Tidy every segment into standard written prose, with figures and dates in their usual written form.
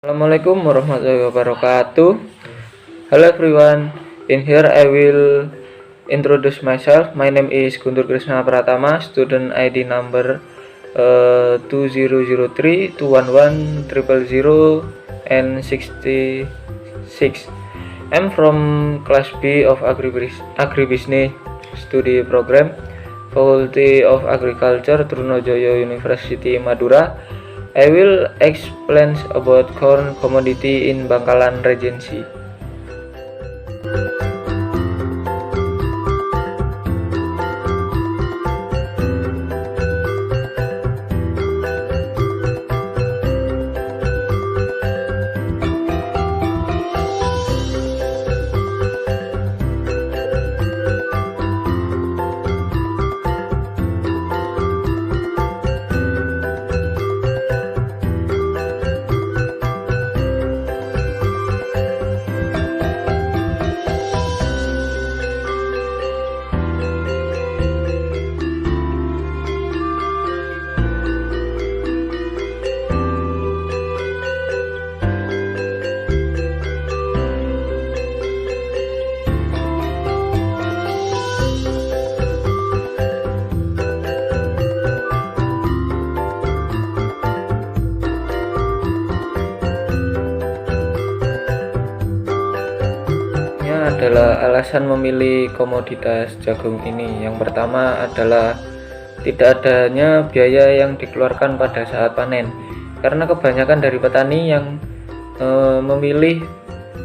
Assalamualaikum warahmatullahi wabarakatuh. Hello everyone. In here I will introduce myself. My name is Guntur Krishna Pratama, student ID number 2003 211 000 and 66. I'm from class B of Agribusiness Study Program, Faculty of Agriculture, Trunojoyo University, Madura. I will explain about corn commodity in Bangkalan Regency. Adalah alasan memilih komoditas jagung ini. Yang pertama adalah tidak adanya biaya yang dikeluarkan pada saat panen, karena kebanyakan dari petani yang memilih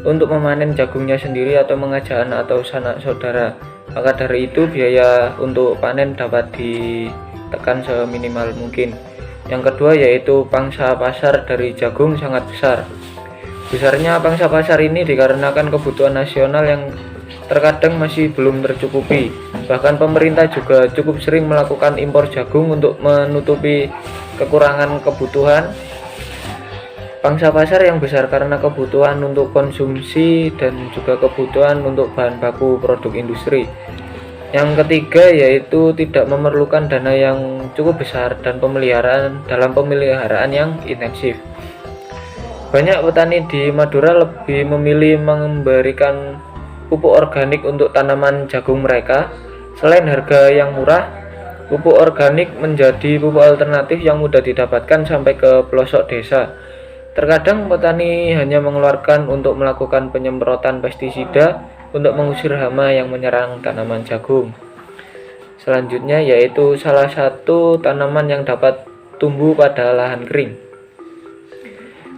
untuk memanen jagungnya sendiri atau mengajak anak atau sanak saudara. Maka dari itu biaya untuk panen dapat ditekan seminimal mungkin. Yang kedua yaitu pangsa pasar dari jagung sangat besar. Besarnya pangsa pasar ini dikarenakan kebutuhan nasional yang terkadang masih belum tercukupi. Bahkan pemerintah juga cukup sering melakukan impor jagung untuk menutupi kekurangan kebutuhan pangsa pasar yang besar karena kebutuhan untuk konsumsi dan juga kebutuhan untuk bahan baku produk industri. Yang ketiga yaitu tidak memerlukan dana yang cukup besar dan pemeliharaan yang intensif. Banyak petani di Madura lebih memilih memberikan pupuk organik untuk tanaman jagung mereka. Selain harga yang murah, pupuk organik menjadi pupuk alternatif yang mudah didapatkan sampai ke pelosok desa. Terkadang petani hanya mengeluarkan untuk melakukan penyemprotan pestisida untuk mengusir hama yang menyerang tanaman jagung. Selanjutnya yaitu salah satu tanaman yang dapat tumbuh pada lahan kering.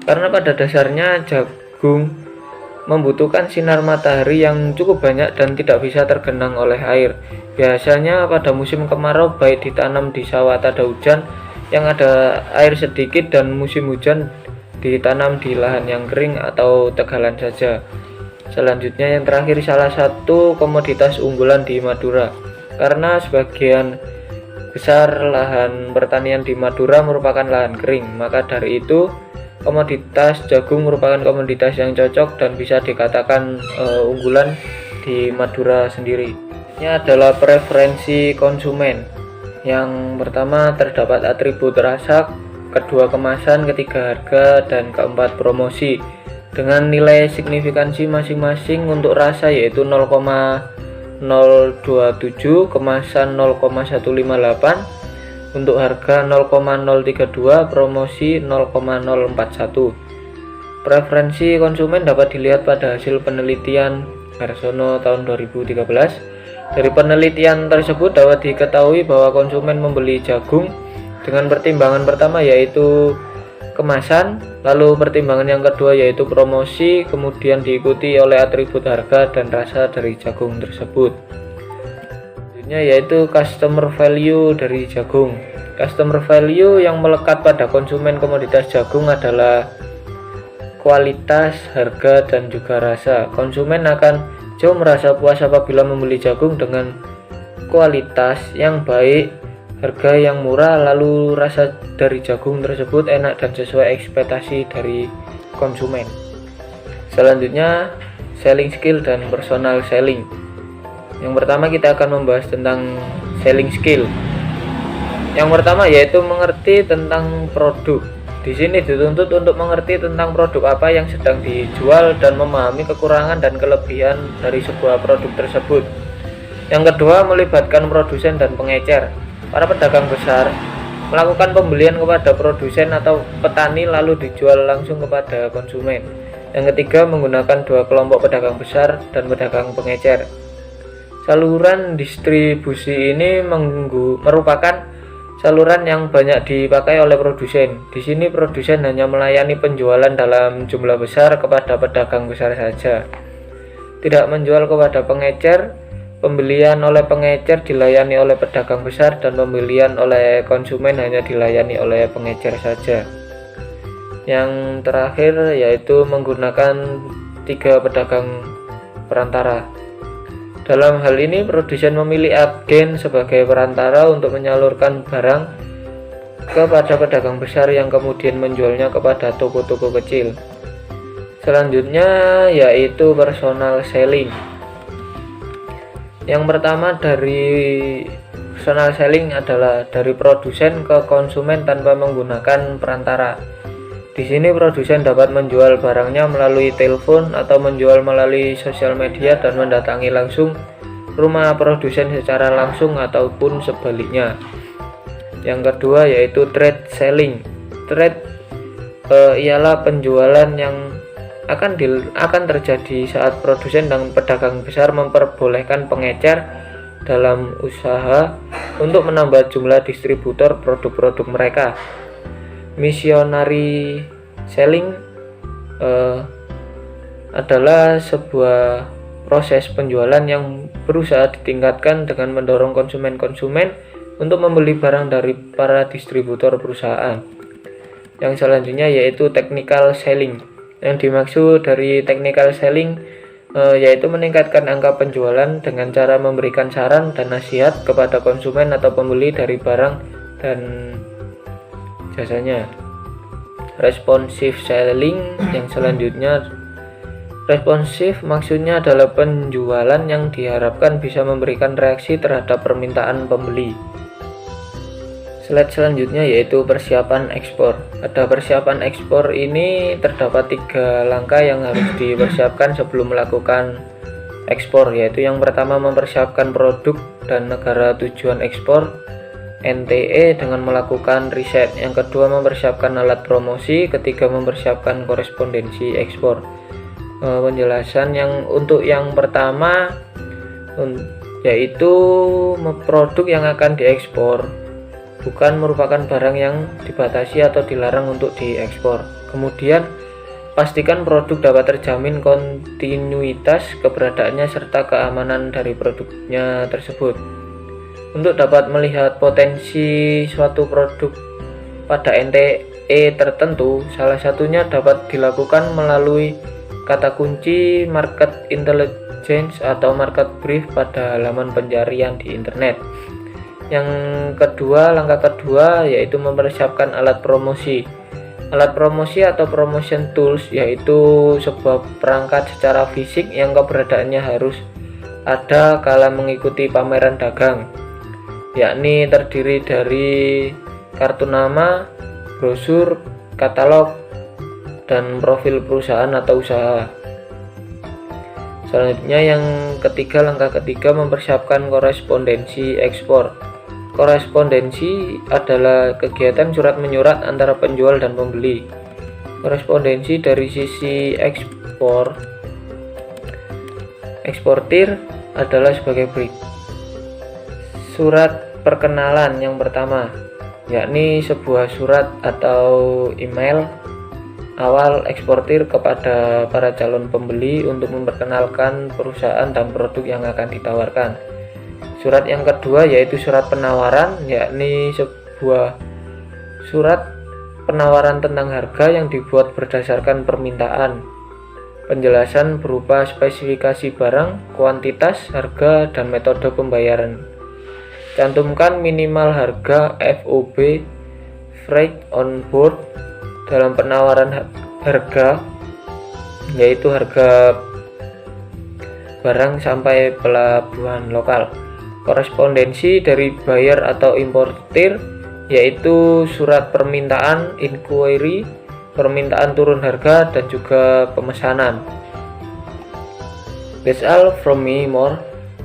Karena pada dasarnya jagung membutuhkan sinar matahari yang cukup banyak dan tidak bisa tergenang oleh air. Biasanya pada musim kemarau baik ditanam di sawah ada hujan yang ada air sedikit dan musim hujan ditanam di lahan yang kering atau tegalan saja. Selanjutnya yang terakhir salah satu komoditas unggulan di Madura. Karena sebagian besar lahan pertanian di Madura merupakan lahan kering, maka dari itu komoditas jagung merupakan komoditas yang cocok dan bisa dikatakan unggulan di Madura sendiri. Ini adalah preferensi konsumen. Yang pertama terdapat atribut rasa, kedua kemasan, ketiga harga, dan keempat promosi. Dengan nilai signifikansi masing-masing untuk rasa yaitu 0,027, kemasan 0,158, untuk harga 0,032, promosi 0,041. Preferensi konsumen dapat dilihat pada hasil penelitian Harsono tahun 2013. Dari penelitian tersebut dapat diketahui bahwa konsumen membeli jagung dengan pertimbangan pertama yaitu kemasan, lalu pertimbangan yang kedua yaitu promosi, kemudian diikuti oleh atribut harga dan rasa dari jagung tersebut. Yaitu customer value dari jagung. Customer value yang melekat pada konsumen komoditas jagung adalah kualitas, harga, dan juga rasa. Konsumen akan jauh merasa puas apabila membeli jagung dengan kualitas yang baik, harga yang murah, lalu rasa dari jagung tersebut enak dan sesuai ekspektasi dari konsumen. Selanjutnya selling skill dan personal selling. Yang pertama kita akan membahas tentang selling skill. Yang pertama yaitu mengerti tentang produk. Di sini dituntut untuk mengerti tentang produk apa yang sedang dijual dan memahami kekurangan dan kelebihan dari sebuah produk tersebut. Yang kedua, melibatkan produsen dan pengecer. Para pedagang besar melakukan pembelian kepada produsen atau petani lalu dijual langsung kepada konsumen. Yang ketiga, menggunakan dua kelompok pedagang besar dan pedagang pengecer. Saluran distribusi ini merupakan saluran yang banyak dipakai oleh produsen. Di sini produsen hanya melayani penjualan dalam jumlah besar kepada pedagang besar saja. Tidak menjual kepada pengecer. Pembelian oleh pengecer dilayani oleh pedagang besar dan pembelian oleh konsumen hanya dilayani oleh pengecer saja. Yang terakhir yaitu menggunakan 3 pedagang perantara. Dalam hal ini, produsen memilih agen sebagai perantara untuk menyalurkan barang kepada pedagang besar yang kemudian menjualnya kepada toko-toko kecil. Selanjutnya yaitu personal selling. Yang pertama dari personal selling adalah dari produsen ke konsumen tanpa menggunakan perantara. Di sini produsen dapat menjual barangnya melalui telepon atau menjual melalui sosial media dan mendatangi langsung rumah produsen secara langsung ataupun sebaliknya. Yang kedua yaitu trade selling. Trade ialah penjualan yang akan terjadi saat produsen dan pedagang besar memperbolehkan pengecer dalam usaha untuk menambah jumlah distributor produk-produk mereka. Missionary selling adalah sebuah proses penjualan yang berusaha ditingkatkan dengan mendorong konsumen-konsumen untuk membeli barang dari para distributor perusahaan. Yang selanjutnya yaitu technical selling. Yang dimaksud dari technical selling yaitu meningkatkan angka penjualan dengan cara memberikan saran dan nasihat kepada konsumen atau pembeli dari barang dan jasanya. Responsive selling yang selanjutnya, responsif maksudnya adalah penjualan yang diharapkan bisa memberikan reaksi terhadap permintaan pembeli. Slide selanjutnya yaitu persiapan ekspor. Pada persiapan ekspor ini terdapat 3 langkah yang harus dipersiapkan sebelum melakukan ekspor, yaitu yang pertama mempersiapkan produk dan negara tujuan ekspor NTE dengan melakukan riset. Yang kedua mempersiapkan alat promosi. Ketiga mempersiapkan korespondensi ekspor. Penjelasan untuk yang pertama yaitu produk yang akan diekspor bukan merupakan barang yang dibatasi atau dilarang untuk diekspor. Kemudian pastikan produk dapat terjamin kontinuitas keberadaannya serta keamanan dari produknya tersebut. Untuk dapat melihat potensi suatu produk pada NTE tertentu, salah satunya dapat dilakukan melalui kata kunci market intelligence atau market brief pada halaman pencarian di internet. Langkah kedua yaitu mempersiapkan alat promosi. Alat promosi atau promotion tools yaitu sebuah perangkat secara fisik yang keberadaannya harus ada kala mengikuti pameran dagang, yakni terdiri dari kartu nama, brosur, katalog, dan profil perusahaan atau usaha. Selanjutnya langkah ketiga mempersiapkan korespondensi ekspor. Korespondensi adalah kegiatan surat menyurat antara penjual dan pembeli. Korespondensi dari sisi eksportir adalah sebagai berikut. Surat perkenalan yang pertama, yakni sebuah surat atau email awal eksportir kepada para calon pembeli untuk memperkenalkan perusahaan dan produk yang akan ditawarkan. Surat yang kedua yaitu surat penawaran, yakni sebuah surat penawaran tentang harga yang dibuat berdasarkan permintaan. Penjelasan berupa spesifikasi barang, kuantitas, harga, dan metode pembayaran. Cantumkan minimal harga FOB (Freight on Board) dalam penawaran harga, yaitu harga barang sampai pelabuhan lokal. Korespondensi dari buyer atau importir, yaitu surat permintaan, inquiry, permintaan turun harga, dan juga pemesanan. That's all from me, more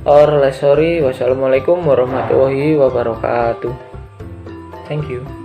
or less sorry. Wassalamualaikum warahmatullahi wabarakatuh. Thank you.